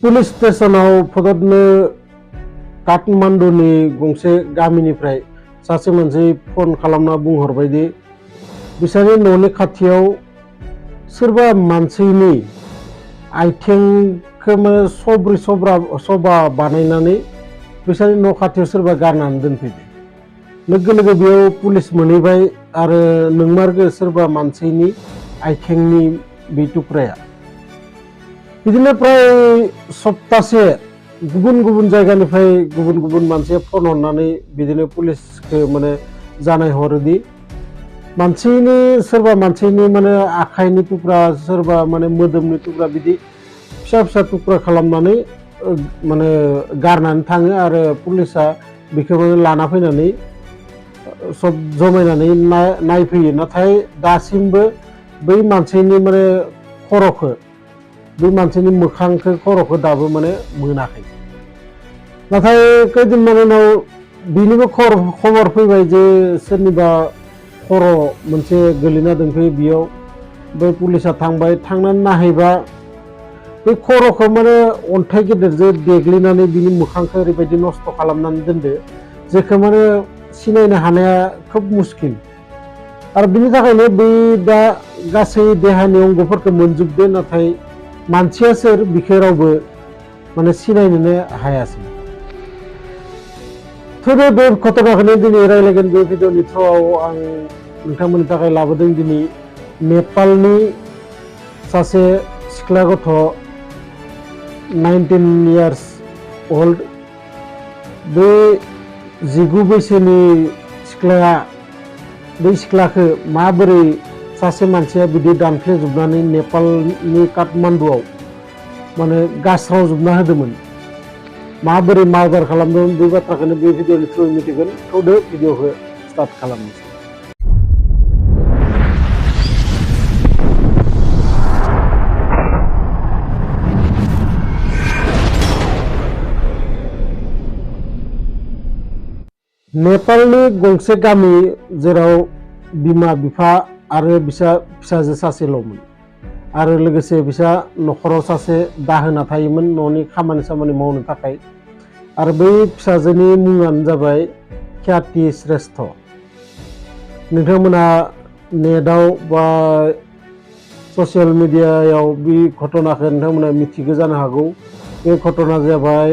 Police स्टेशनाव फददनो काठमांडूनि गंसे गामिनिफ्राय सासे मानसि फन खालामना बुंहरबाय दि बिसोरनि न'नि खाथियाव सोरबा मानसिनि आइथेंखौ माने सबा बानायनानै बिसोरनि न' खाथियाव सोरबा गारनानै दोनफैदो। लोगो लोगो बेयाव पुलिस मोनहैबाय आरो नोंमारगौ सोरबा मानसिनि आइथेंनि बे टुक्राया। बिदिनो प्राय सप्तासे गुबुन गुबुन जायगानिफ्राय गुबुन गुबुन मानसिया फन हरनानै बिदिनो पुलिसखौ माने जानाय हरोदि मानसिनि सोरबा मानसिनि माने आखाइनि टुक्रा सोरबा माने मोदोमनि टुक्रा बिदि फिसा फिसा टुक्रा खालामनानै माने गारनानै थाङो आरो पुलिसा बेखौ माने लाना फैनानै सब जमायनानै नायफैयो। नाथाय दासिमबो बै मानसिनि माने खर'खौ बै मानसिनि मोखांखौ खर'खौ दाबो माने मोनाखै। नाथाय खैदिनमानि उनाव बिनिबो खबर फैबाय जे सोरनिबा खर' मोनसे गोलैना दंफैयो बेयाव। बै पुलिसा थांबाय, थांनानै नायहैबा बे खर'खौ माने अन्थाइ गेदेरजों देग्लिनानै बिनि मोखांखौ ओरैबायदि नस्थ' खालामनानै दोनदो जेखौ माने सिनायनो हानाया खोब मुस्किल। आरो बिनि थाखायनो बे दा गासै देहानि अंगफोरखौ मोनजोबदो, नाथाय मानसिया सोर बिखौ रावबो माने सिनायनोनो हायासै। थेवबो बे घटनाखौनो दिनै रायलायगोन बे भिडिअनि थ्रुआव आं नोंथांमोननि थाखाय लाबोदों। दिनै नेपालनि सासे सिख्ला गथ' 19 इयार्स ओल्ड, बे 19 बैसोनि सिख्लाया बै सिख्लाखौ माबोरै सासे मानसिया बिदि दानफ्लेजोबनानै नेपालनि काठमांडूआव माने गास्रावजोबना होदोंमोन, माबोरै मार्डार खालामदोंमोन, बे बाथ्राखौनो बे भिडिअनि थ्रुयै मिथिगोन। थौदो भिडिअखौ स्टार्ट खालामनोसै। नेपालनि गंसे गामि जेराव बिमा बिफा आरो फिसाजो सासेल'मोन आरो लोगोसे बिसा न'खराव सासे दाहोना थायोमोन न'नि खामानि मावनो थाखाय। आरो बै फिसाजोनि मुङानो जाबाय ख्याति श्रेष्ठ। नोंथांमोना नेटआव बा ससियेल मिडियायाव बे घटनाखौ नोंथांमोना मिथिगौ जानो हागौ। बे घटना जाबाय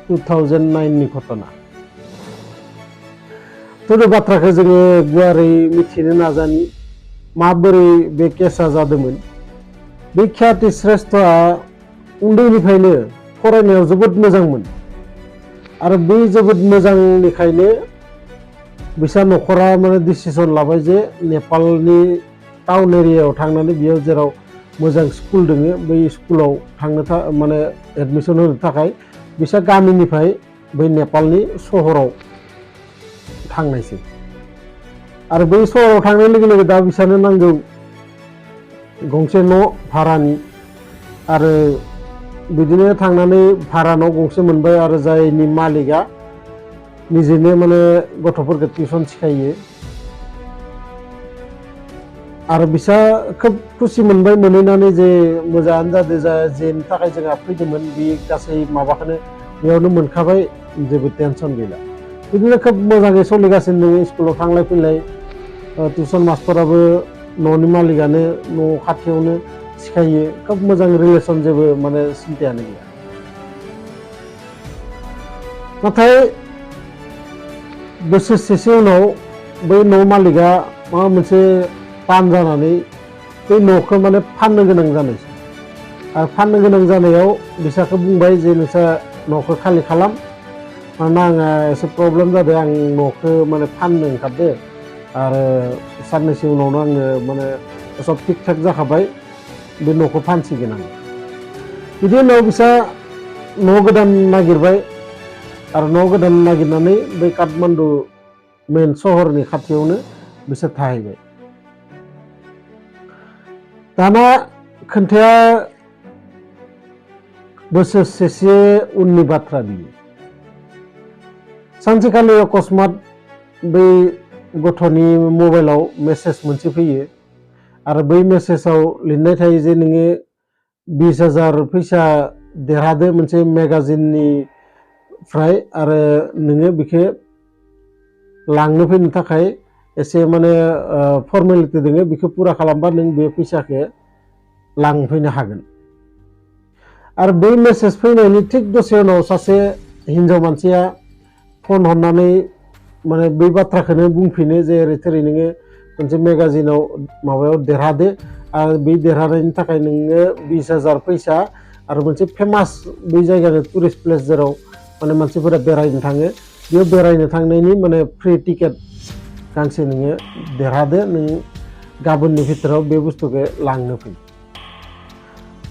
2009नि घटना। बे बाथ्राखौ जोङो गुवारै मिथिनो नाजानि माबोरै बे केसा जादोंमोन। बे ख्याति श्रेष्ठआ उन्दैनिफ्रायनो फरायनायाव जोबोद मोजांमोन आरो बे जोबोद मोजांनिखायनो बिसा न'खरा माने डिसिसन लाबाय जे नेपालनि टाउन एरियायाव थांनानै बेयाव जेराव मोजां स्कुल दोङो बै स्कुलाव थांनो माने एडमिसन होनो थाखाय बिसा गामिनिफ्राय बै नेपालनि सहराव थांनायसै। आरो बै सहराव थांनाय लोगो लोगो दा बिसानो नांगौ गंसे न' भारानि, आरो बिदिनो थांनानै भारा न' गंसे मोनबाय आरो जायनि मालिकआ निजेनो माने गथ'फोरखौ टिउसन सिखायो। आरो बिसा खोब खुसि मोनबाय मोनहैनानै जे मोजाङानो जादों, जेनि थाखाय जोंहा फैदोंमोन बे गासै माबाखौनो बेयावनो मोनखाबाय, जेबो टेनसन गैला। बिदिनो खोब मोजाङै सोलिगासिनो दङ, स्कुलाव थांलाय फैलाय, टिउसन मास्टाराबो न'नि मालिकआनो न' खाथियावनो सिखायो, खोब मोजां रिलेसन, जेबो माने सिन्थायानो गैया। नाथाय बोसोरसेसो उनाव बै न' मालिकआ माबा मोनसे पान जानानै बै न'खौ माने फाननो गोनां जानायसै। आरो फाननो गोनां जानायाव बिसाखौ बुंबाय जे नोंस्रा न'खौ खालि खालाम, मानोना आंहा एसे प्रब्लेम जादों, आं न'खौ माने फाननो ओंखारदो आरो साननैसो उनावनो आङो माने सब थिग थाक जाखाबाय, बे न'खौ फानसिगोन आं। बिदि उनाव बिसा न' गोदान नागिरबाय आरो न' गोदान नागिरनानै बै काठमांडू मेन सहरनि खाथियावनो बिसोर थाहैबाय। दाना खोन्थाया बोसोरसेसो उननि बाथ्रा बियो। सानसेखालि अकस्मात बै गथ'नि मबाइलाव मेसेज मोनसे फैयो आरो बै मेसेजाव लिरनाय थायो जे नोङो 20,000 फैसा देरहादो मोनसे मेगाजिननिफ्राय आरो नोङो बेखौ लांनो फैनो थाखाय एसे माने फर्मेलिटि दङ बेखौ पुरा खालामबा नों बे फैसाखौ लांफैनो हागोन आरो बै मेसेज फैनायनि थिक दसे उनाव सासे हिन्जाव मानसिया फन हरनानै माने बै बाथ्राखौनो बुंफिनो जे ओरै थोरै नोङो मोनसे मेगाजिनाव माबायाव देरहादो आरो बे देरहानायनि थाखाय नोङो 20,000 फैसा आरो मोनसे फेमास बै जायगानि टुरिस्ट प्लेस जेराव माने मानसिफोरा बेरायनो थाङो बेयाव बेरायनो थांनायनि माने फ्रि टिकेट गांसे नोङो देरहादो नों गाबोननि भितराव बे बुस्थुखौ लांनो फै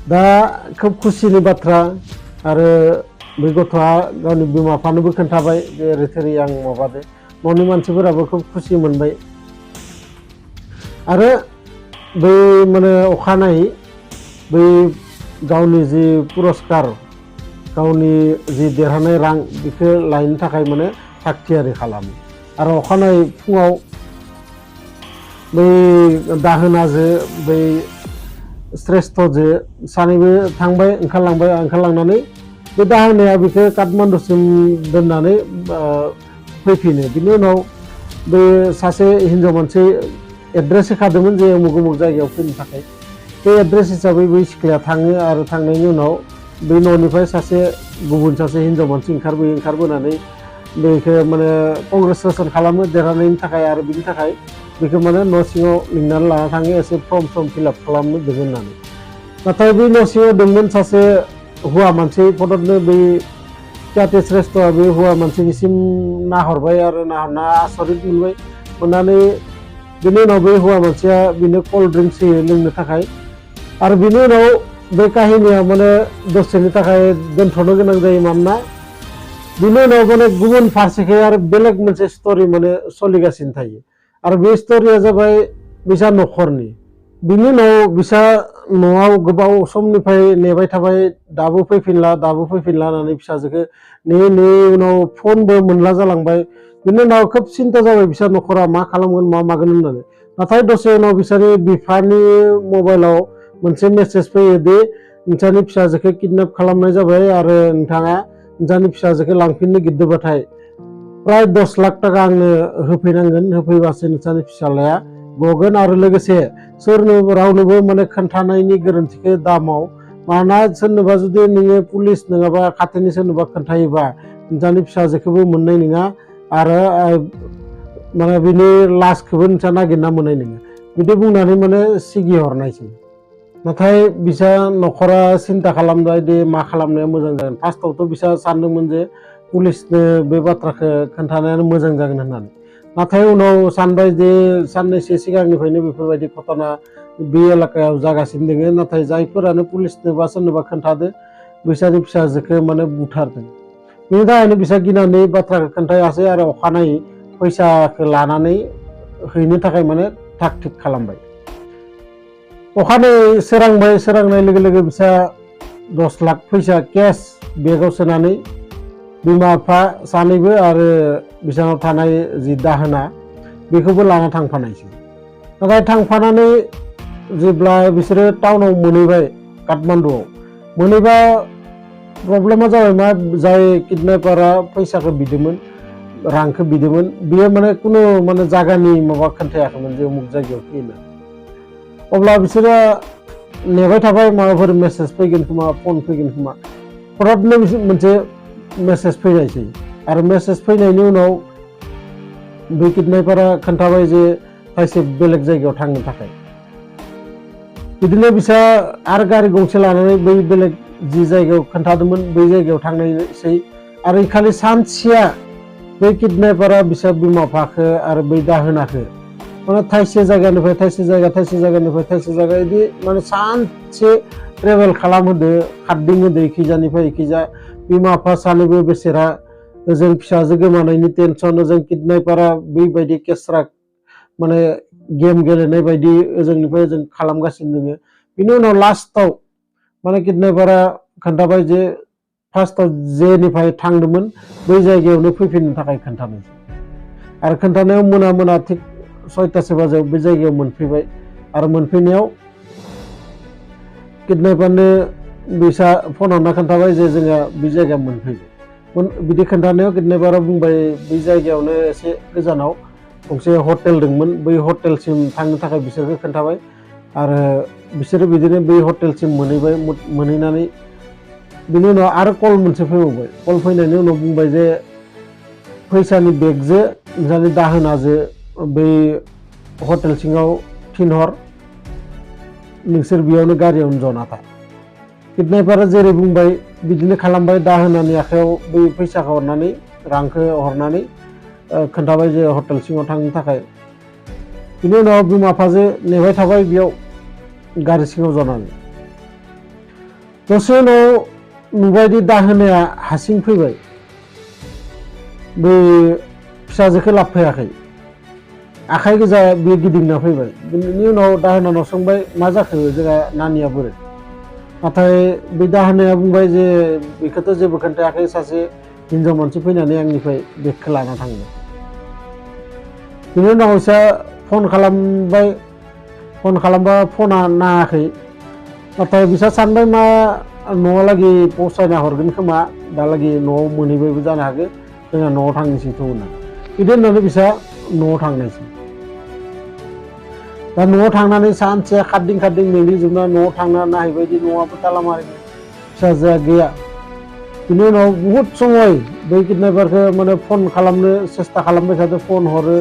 दा खोब खुसिनि बाथ्रा आरो बै गथ'आ गावनि बिमा बिफानोबो खोन्थाबाय जे ओरै थोरै आं माबादो न'नि मानसिफोराबो खोब खुसि मोनबाय आरो बै माने अखानायै बै गावनि जि पुरस्कार गावनि जि देरहानाय रां बेखौ लायनो थाखाय माने थाग थियारि खालामो आरो अखानायै फुङाव बै दाहोनाजो बै श्रेष्ठजो सानैबो थांबाय ओंखारलांनानै बे दाहोनाया बेखौ काठमान्डुसिम दोननानै फैफिनो बिनि उनाव बे सासे हिन्जाव मानसि एड्रेस होखादोंमोन जे उमुक उमुक जायगायाव फैनो थाखाय बे एड्रेस हिसाबै बै सिख्लाया थाङो आरो थांनायनि उनाव बै न'निफ्राय गुबुन सासे हिन्जाव मानसि ओंखारबोनानै बेखौ माने कंग्रेचुलेसन खालामो देरहानायनि थाखाय आरो बिनि थाखाय बेखौ माने न' सिङाव लिंनानै लाना थाङो एसे फर्म फिलआप खालामनो दोङो होननानै नाथाय बै न' सिङाव दंमोन सासे हौवा मानसि फटकनो बै जाहाथे श्रेष्ठआ बे हौवा मानसिनिसिम नाहरबाय आरो नाहरना आसरित मोनबाय मोननानै बिनि उनाव बै हौवा मानसिया बिनो कल्ड ड्रिंक्स होयो लोंनो थाखाय आरो बिनि उनाव बे काहिनिया माने दसेनि थाखाय दोनथ'नो गोनां जायो मानोना बिनि उनाव माने गुबुन फारसेखै आरो बेलेग मोनसे स्ट'रि माने सोलिगासिनो थायो आरो बे स्ट'रिया जाबाय बिसा न'खरनि बिनि उनाव बिसा न'आव गोबाव समनिफ्राय नेबाय थाबाय दाबो फैफिनला होननानै फिसाजोखौ नेयै उनाव फनबो मोनला जालांबाय बिनि उनाव खोब सिन्था जाबाय बिसा न'खरा मा खालामगोन मा मागोन होननानै नाथाय दसे उनाव बिसानि बिफानि मबाइलाव मोनसे मेसेज फैयो दि नोंसानि फिसाजोखौ किडनेप खालामनाय जाबाय आरो नोंथाङा नोंसानि फिसाजोखौ लांफिननो गिरदोंबाथाय प्राय 10 लाख टाका आंनो होफैनांगोन होफैबासो नोंसानि फिसालाया गगोन आरो लोगोसे रावनोबो माने खोन्थानायनि गोरोन्थिखौ दामाव मानोना सोरनोबा जुदि नोङो पुलिस नङाबा खाथिनि सोरनोबा खोन्थायोबा नोंसानि फिसाजोखौबो मोननाय नङा आरो माने बिनि लास्टखौबो नोंसा नागिरना मोननाय नङा बिदि बुंनानै माने सिगिहरनायसै नाथाय बिसा न'खरा सिन्था खालामबाय दि मा खालामनाया मोजां जागोन फार्स्टआवथ' बिसा सानदोंमोन जे पुलिसनो बे बाथ्राखौ खोन्थानायानो मोजां जागोन होननानै नाथाय उनाव सानबाय जे साननैसो सिगांनिफ्रायनो बेफोरबायदि घटना बे एलेकायाव जागासिनो दङ नाथाय जायफोरानो पुलिसनो बा सोरनोबा खोन्थादो बिसानि फिसाजोखौ माने बुथारदों बेनि थाखायनो बिसा गिनानै बाथ्राखौ खोन्थायासै आरो अखानायै फैसाखौ लानानै हैनो थाखाय माने थाग थिग खालामबाय अखानायै सोरांनाय लोगो लोगो बिसा 10 लाख फैसा केस बेगाव सोनानै बिमा बिफा सानैबो आरो बिसानाव थानाय जि दाहोना बेखौबो लाना थांफानायसै नाथाय थांफानानै जेब्ला बिसोरो टाउनाव मोनहैबाय काठमान्डुआव मोनहैबा प्रब्लेमा जाबाय मा जाय किडनेपारा फैसाखौ बिदोंमोन रांखौ बिदोंमोन बियो माने कुनु माने जायगानि माबा खोन्थायाखैमोन जे उमुक जायगायाव फैनो अब्ला बिसोरो नेबाय थाबाय माबाफोर मेसेज फैगोन खोमा फन फैगोन खोमा हठाथनो मोनसे मेसेज फैनायसै आरो मेसेज फैनायनि उनाव बे किडनेपारा खोन्थाबाय जे खायसे बेलेग जायगायाव थांनो थाखाय बिदिनो बिसा आरो गारि गंसे लानानै बै बेलेग जि जायगायाव खोन्थादोंमोन बै जायगायाव थांनायसै आरो खालि सानसेया बै किडनेपारा बिसा बिमा बिफाखौ आरो बै दाहोनाखौ माने थाइसे जायगानिफ्राय थाइसे जायगा बिदि माने सानसे ट्रेभेल खालामहोदो खारदिंहोदो इखिजानिफ्राय इखिजा बिमा बिफा सानैबो बेसेरा ओजों फिसाजो गोमानायनि टेनसन ओजों किडनेपारा बेबायदि केस्रा माने गेम गेलेनाय बायदि ओजोंनिफ्राय ओजों खालामगासिनो दङ बिनि उनाव लास्टआव माने किडनेपारा खोन्थाबाय जे फार्स्टआव जेनिफ्राय थांदोंमोन बै जायगायावनो फैफिननो थाखाय खोन्थानायसै आरो खोन्थानायाव मोना थिग 6टासो बाजियाव बे जायगायाव मोनफैबाय आरो मोनफैनायाव किडनेपारनो बिसा फन हरना खोन्थाबाय जे जोंहा बे जायगायाव मोनफैबाय बिदि खोन्थानायाव किडनेपारा बुंबाय बे जायगायावनो एसे गोजानाव गंसे हटेल दंमोन बै हटेलसिम थांनो थाखाय बिसोरखौ खोन्थाबाय आरो बिसोरो बिदिनो बै हटेलसिम मोनहैबाय मोनहैनानै बिनि उनाव आरो कल मोनसे फैबावबाय कल फैनायनि उनाव बुंबाय जे फैसानि बेगजों नोंसानि दाहोनाजों बै हटेल सिङाव थिनहर नोंसोर बेयावनो गारियावनो जना था किडनेपारा जेरै बुंबाय बिदिनो खालामबाय दाहोनानि आखायाव बै फैसाखौ हरनानै रांखौ हरनानै खोन्थाबाय जे हटेल सिङाव थांनो थाखाय बिनि उनाव बिमा बिफाजों नेबाय थाबाय बेयाव गारि सिङाव जनानै दसे उनाव नुबायदि दाहोनाया हारसिं फैबाय बै फिसाजोखौ लाबोफैयाखै आखाइ गोजा बे गिदिंना फैबाय बिनि उनाव दाहोनानाव सोंबाय मा जाखो जोंहा नानिया बोरै नाथाय बे दाहोनाया बुंबाय जे बेखौथ' जेबो खोन्थायाखै सासे हिनजाव मानसि फैनानै आंनिफ्राय बेगखौ लाना थांबाय बिनि उनाव बिसा फन खालामबाय फन खालामबा फना नाङाखै नाथाय बिसा सानबाय मा न'आवलागि पहुंचायना हरगोन खोमा दालागि न'आव मोनहैबायबो जानो हागौ जोंहा न'आव थांनोसैथ' होननानै बिदि होननानै बिसा न'आव थांनायसै दा न'आव थांनानै सानसे खारदिं मेंग्लिजोबना न'आव थांना नायहैबायदि न'आबो तालामारि फिसाजोआ गैया बिनि उनाव बुहुद समय बै किडनेपारखौ माने फन खालामनो सेस्था खालामबाय थादों फन हरो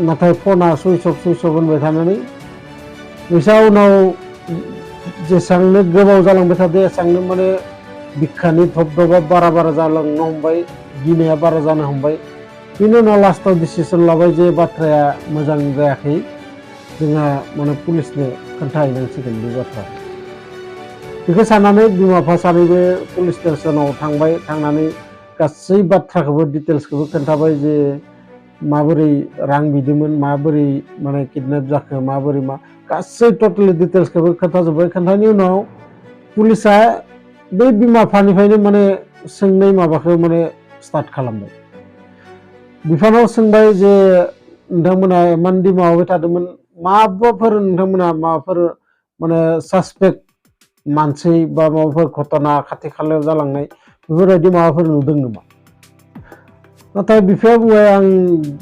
नाथाय फना सुइच अफ होनबाय थानानै बिसा उनाव जेसेबांनो गोबाव जालांबाय थादों एसेबांनो माने बिखानि धबधबा बारा जालांनो हमबाय गिनाया बारा जानो हमबाय बिनि उनाव लास्टाव डिसिसन लाबाय जे बाथ्राया मोजां जायाखै जोंहा माने पुलिसनो खोन्थाहैनांसिगोन बे बाथ्रा बेखौ साननानै बिमा बिफा सानैबो पुलिस स्टेसनाव थांबाय थांनानै गासै बाथ्राखौबो डिटेल्सखौबो खोन्थाबाय जे माबोरै रां बिदोंमोन माबोरै माने किडनेप जाखो माबोरै मा गासै टटेलि डिटेल्सखौबो खोन्थाजोब्बाय खोन्थानायनि उनाव पुलिसा बै बिमा बिफानिफ्रायनो माने सोंनाय माबाखौ माने स्टार्ट खालामबाय बिफानाव सोंबाय जे नोंथांमोना इमानदि माबाबाय थादोंमोन माबाफोर नोंथांमोना माबाफोर माने सासपेक्ट मानसि बा माबाफोर घटना खाथि खालायाव जालांनाय बेफोरबायदि माबाफोर नुदों नामा नाथाय बिफाया बुंबाय आं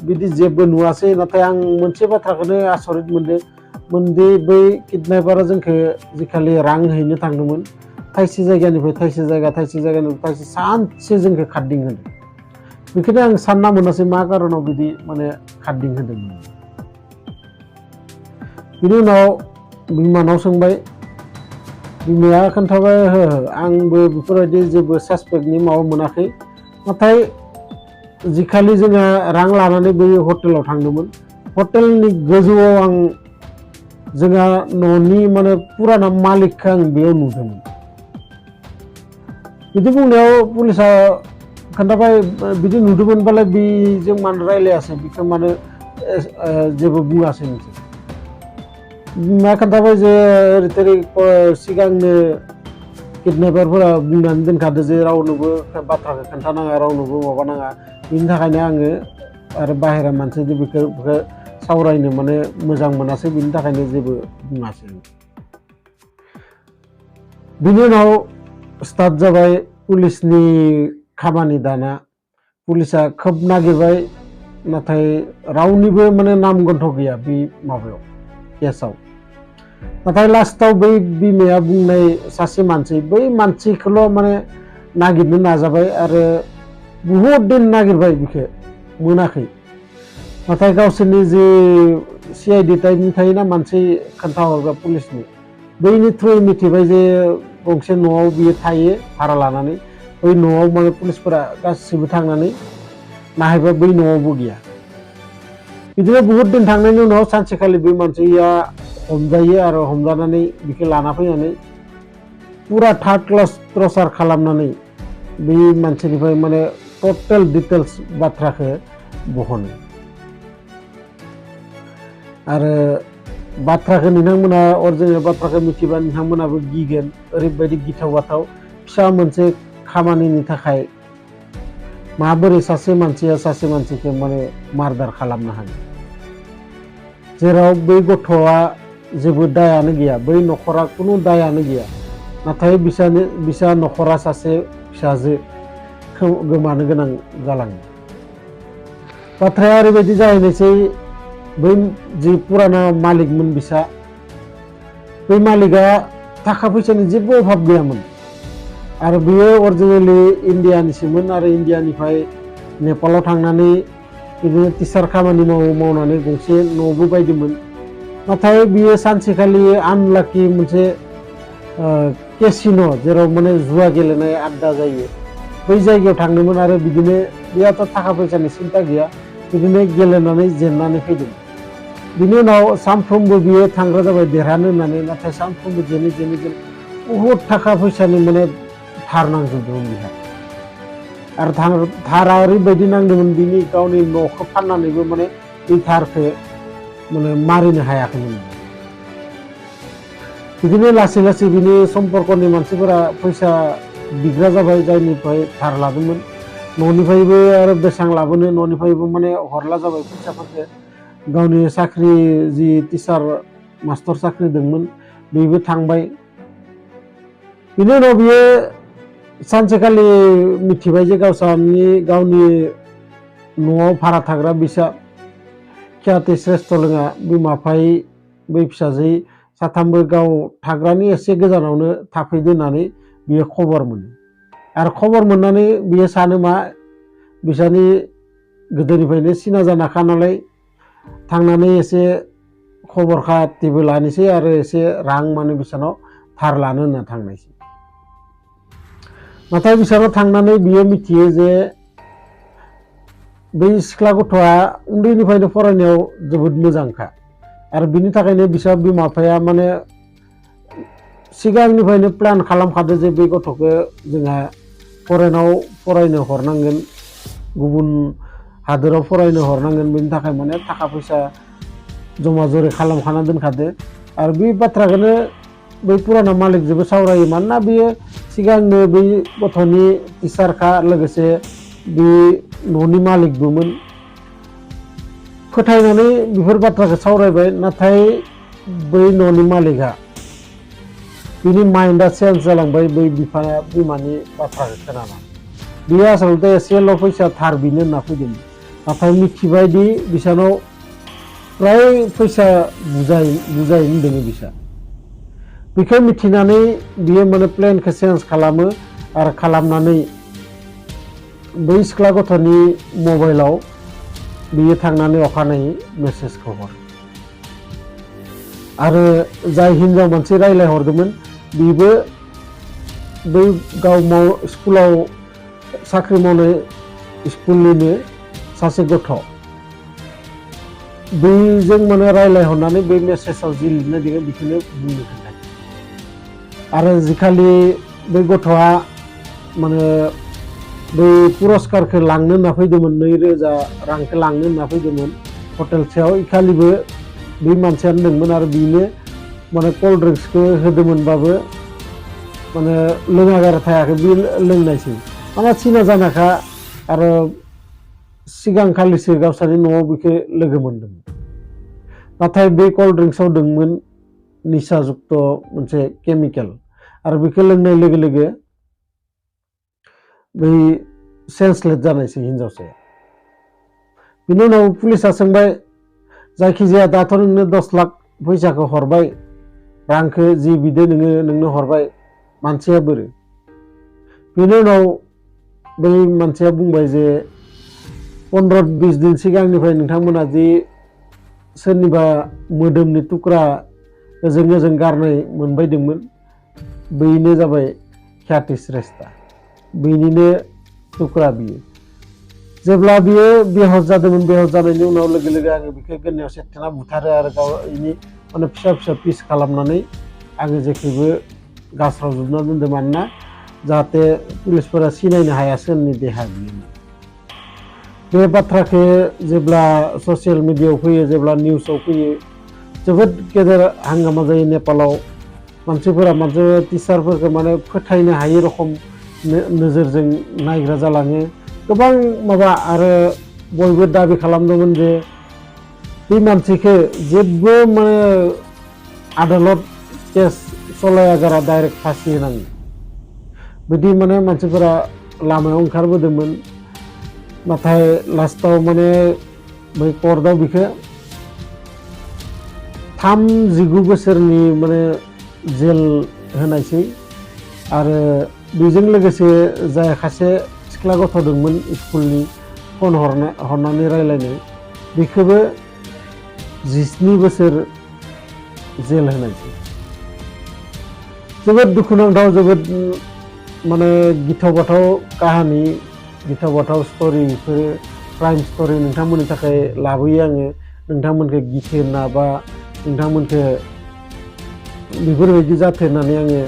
बिदि जेबो नुवासै नाथाय आं मोनसे बाथ्राखौनो आसरित मोनदि बै किडनेपारा जोंखौ जिखालि रां हैनो थांदोंमोन थाइसे जायगानिफ्राय थाइसे जायगानिफ्राय थाइसे सानसे जोंखौ खारदिं होदों बेखौनो आं सानना मोनासै मा कारनाव बिदि माने खारदिं होदोंमोन बिनि उनाव बिमानाव सोंबाय बिमाया खोन्थाबाय आंबो बेफोरबायदि जेबो सासपेक्टनि माबा मोनाखै नाथाय जिखालि जोंहा रां लानानै बै हटेलाव थांदोंमोन हटेलनि गोजौआव आं जोंहा न'नि माने पुराना मालिकखौ आं बेयाव नुदोंमोन बिदि बुंनायाव पुलिसा खोन्थाबाय बिदि नुदोंमोनबालाय बेजों मानो रायलायासै बेखौ मानो जेबो बुङासै नोंसोर मा खोन्थाबाय जे ओरै सिगांनो किडनेपारफोरा बुंनानै दोनखादो जे रावनोबो बाथ्राखौ खोन्थानाङा रावनोबो माबानाङा बिनि थाखायनो आङो आरो बाहेरा मानसिजों बेखौ सावरायनो माने मोजां मोनासै बिनि थाखायनो जेबो बुङासै बिनि उनाव स्टार्ट जाबाय पुलिसनि खामानि दाना पुलिसा खोब नागिरबाय नाथाय रावनिबो माने नाम गन्थ गैया बे माबायाव केसाव नाथाय लास्टाव बै बिमाया बुंनाय सासे मानसि बै मानसिखौल' माने नागिरनो नाजाबाय आरो बुहुद दिन नागिरबाय बेखौ मोनाखै नाथाय गावसोरनि जे CID टाइपनि थायोना मानसि खोन्थाहरग्रा पुलिसनि बैनि थ्रुयै मिथिबाय जे गंसे न'आव बियो थायो भारा लानानै बै न'आव माने पुलिसफोरा गासिबो थांनानै नायहैबा बै न'आवबो गैया बिदिनो बुहुद दिन थांनायनि उनाव सानसेखालि बे मानसिया हमजायो आरो हमजानानै बेखौ लाना फैनानै पुरा थार्ड क्लास टर्चार खालामनानै बे मानसिनिफ्राय माने टटेल डिटेल्स बाथ्राखौ बहनो आरो बाथ्राखौ नोंथांमोना अरिजिनेल बाथ्राखौ मिथिबा नोंथांमोनाबो गिगोन ओरैबायदि गिथाव बाथाव फिसा मोनसे खामानिनि थाखाय माबोरै सासे मानसिया सासे मानसिखौ माने मार्डार खालामनो हायो जेराव बै गथ'आ जेबो दायानो गैया बै न'खरा खुनु दायानो गैया नाथाय बिसा नखरा सासे फिसाजो गोमानो गोनां जालाङो। बाथ्राया ओरैबायदि जाहैनायसै बै जि पुराना मालिकमोन बिसा बै मालिका थाखा फैसानि जेबो अभाब गैयामोन आरो बियो अरिजिनेलि इन्डियानिसोमोन आरो इन्डियानिफ्राय नेपालाव थांनानै बिदिनो टिचार खामानि मावनानै गंसे न'बो बायदोंमोन। नाथाय बियो सानसेखालि आनलाकि मोनसे केसिन' जेराव माने जुवा गेलेनाय आड्डा जायो बै जायगायाव थांदोंमोन आरो बिदिनो बेयाथ' थाखा फैसानि सिन्था गैया बिदिनो गेलेनानै जेननानै फैदों। बिनि उनाव सानफ्रोमबो बियो थांग्रा जाबाय देरहानो होननानै, नाथाय सानफ्रोमबो जेनै बहुद थाखा फैसानि माने धार नांजोबदोंमोन बिहा आरो धारा ओरैबायदि नांदोंमोन बिनि गावनि न'खौ फाननानैबो माने बे धारखौ माने मारिनो हायाखैमोन। बिदिनो लासै लासै बिनि सम्पर्कनि मानसिफोरा फैसा बिग्रा जाबाय, जायनिफ्राय धार लादोंमोन न'निफ्रायबो आरो बेसेबां लाबोनो न'निफ्रायबो माने हरला जाबाय फैसाफोरखौ। गावनि साख्रि जि टिचार मास्टर साख्रि दंमोन बेबो थांबाय। बिनि उनाव बियो सानसेखालि मिथिबाय जे गावनि न'आव भारा थाग्रा बिसा ख्याति श्रेष्ठ लोङा बिमा बिफाय बै फिसाजै साथामबो गाव थाग्रानि एसे गोजानावनो थाफैदो होननानै बियो खबर मोनो आरो खबर मोननानै बियो सानो मा बिसानि गोदोनिफ्रायनो सिना जानाखा नालाय थांनानै एसे खबर खाथिबो लानोसै आरो एसे रां माने बिसानाव धार लानो होनना थांनायसै। नाथाय बिसानाव थांनानै बियो मिथियो जे बै सिख्ला गथ'आ उन्दैनिफ्रायनो फरायनायाव जोबोद मोजांखा आरो बिनि थाखायनो बिसा बिमा बिफाया माने सिगांनिफ्रायनो प्लान खालामखादो जे बे गथ'खौ जोंहा फरायनो हरनांगोन, गुबुन हादोराव फरायनो हरनांगोन। बेनि थाखाय माने थाखा फैसा जमा जरि खालामखाना दोनखादो आरो बे बाथ्राखौनो बै पुराना मालिकजोंबो सावरायो। मानोना बियो सिगांनो बै गथ'नि टिचारखा लोगोसे बे न'नि मालिकबोमोन। फोथायनानै बेफोर बाथ्राखौ सावरायबाय, नाथाय बै न'नि मालिकआ बिनि माइन्डआ चेन्ज जालांबाय बै बिमानि बाथ्राखौ खोनानानै। बियो आसलते एसेल' फैसा धार बिनो होनना फैदों, नाथाय मिथिबाय दि बिसानाव फ्राय फैसा बुजायनो दोङो बिसा। बेखौ मिथिनानै बियो माने प्लेनखौ चेन्ज खालामो आरो खालामनानै बै सिख्ला गथ'नि मबाइलाव बियो थांनानै अखानायै मेसेजखौ हरो आरो जाय हिनजाव मानसि रायज्लायहरदोंमोन बेबो बै गाव स्कुलाव साख्रि मावनाय स्कुलनिनो सासे गथ'। बैजों माने रायज्लायहरनानै बै मेसेजाव जि लिरनाय दङ बेखौनो बुंनो खोन्थायो आरो जिखालि बै गथ'आ माने बै पुरस्कारखौ लांनो होनना फैदोंमोन, 2000 रांखौ लांनो होनना फैदोंमोन हटेलसेयाव, इखालिबो बे मानसियानो दंमोन आरो बेनो माने कल्ड ड्रिंक्सखौ होदोंमोनबाबो माने लोङागारा थायाखै, बे लोंनायसै। माने सिना जानाखा आरो सिगांखालिसो गावसोरनि न'आव बेखौ लोगो मोन्दोंमोन। नाथाय बे कल्ड ड्रिंक्सआव दंमोन निसाजुक्त मोनसे केमिकेल आरो बेखौ लोंनाय लोगो लोगो बै सेन्सलेस जानायसै हिनजावसाया। बिनि उनाव पुलिसा सोंबाय, जायखिजाया दाथ' नोंनो 10 लाख फैसाखौ हरबाय, रांखौ जि बिदो नोंनो हरबाय, मानसिया बोरो? बिनि उनाव बै मानसिया बुंबाय जे 15-20 दिन सिगांनिफ्राय नोंथांमोना जि सोरनिबा मोदोमनि थुख्रा ओजों गारनाय मोनबायदोंमोन, बेनो जाबाय ख्याति श्रेष्ठा, बेनिनो थुख्रा बियो। जेब्ला बियो बेहस जादोंमोन, बेहस जानायनि उनाव लोगो लोगो आङो बेखौ गोरनायाव सेरथेना बुथारो आरो गावनि माने फिसा पिस खालामनानै आङो जेखैबो गास्रावजोबना दोनदों, मानोना जाहाथे पुलिसफोरा सिनायनो हाया सोरनि देहा बियो। बे बाथ्राखौ जेब्ला ससियेल मिडियायाव फैयो, जेब्ला निउसाव फैयो, जोबोद गेदेर हांगामा जायो नेपालाव। मानसिफोरा टिचारफोरखौ माने फोथायनो हायै रखम नोजोरजों नायग्रा जालाङो। गोबां माबा आरो बयबो दाबि खालामदोंमोन जे बे मानसिखौ जेबो माने आदालत केस सलायागारा डाइरेक्ट फासि होनाङो बिदि माने मानसिफोरा लामायाव ओंखारबोदोंमोन नाथाय लास्टाव माने बै कर्टआव बिखौ 39 बोसोरनि माने जेल होनायसै आरो बेजों लोगोसे जाय सासे सिख्ला गथ' दंमोन स्कुलनि फन हरनानै रायलायनो बेखौबो 17 बोसोर जेल होनायसै जोबोद दुखुनांथाव जोबोद माने गिथाव बाथाव काहानि गिथाव बाथाव स्ट'रि बेफोरो क्राइम स्ट'रि नोंथांमोननि थाखाय लाबोयो आङो नोंथांमोनखौ गिथोना बा नोंथांमोनखौ बेफोरबायदि जाथों होननानै आङो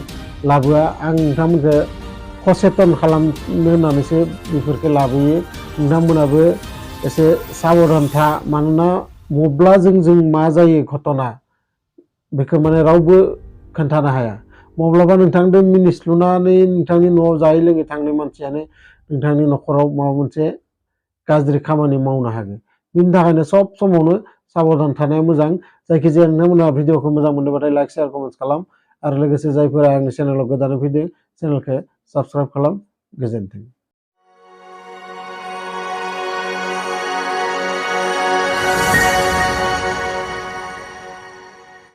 लाबोआ आं नोंथांमोनखौ सचेतन खालामनो होननानैसो बेफोरखौ लाबोयो नोंथांमोनाबो एसे साबधान था मानोना मब्ला जों मा जायो घटना बेखौ माने रावबो खोन्थानो हाया मब्लाबा नोंथांजों मिनिस्लुनानै नोंथांनि न'आव जायै लोङै थांनाय मानसियानो नोंथांनि न'खराव माबा मोनसे गाज्रि खामानि मावनो हागौ बिनि थाखायनो सब समावनो साबधान थानाया मोजां जायखिजाया नोंथांमोना भिडिअखौ मोजां मोनोबाथाय लाइक शेयार कमेन्ट खालाम आरो लोगोसे जायफोरा आंनि चेनेलाव गोदानै फैदों चेनेलखौ साबस्क्राइब खालाम गोजोन्थों।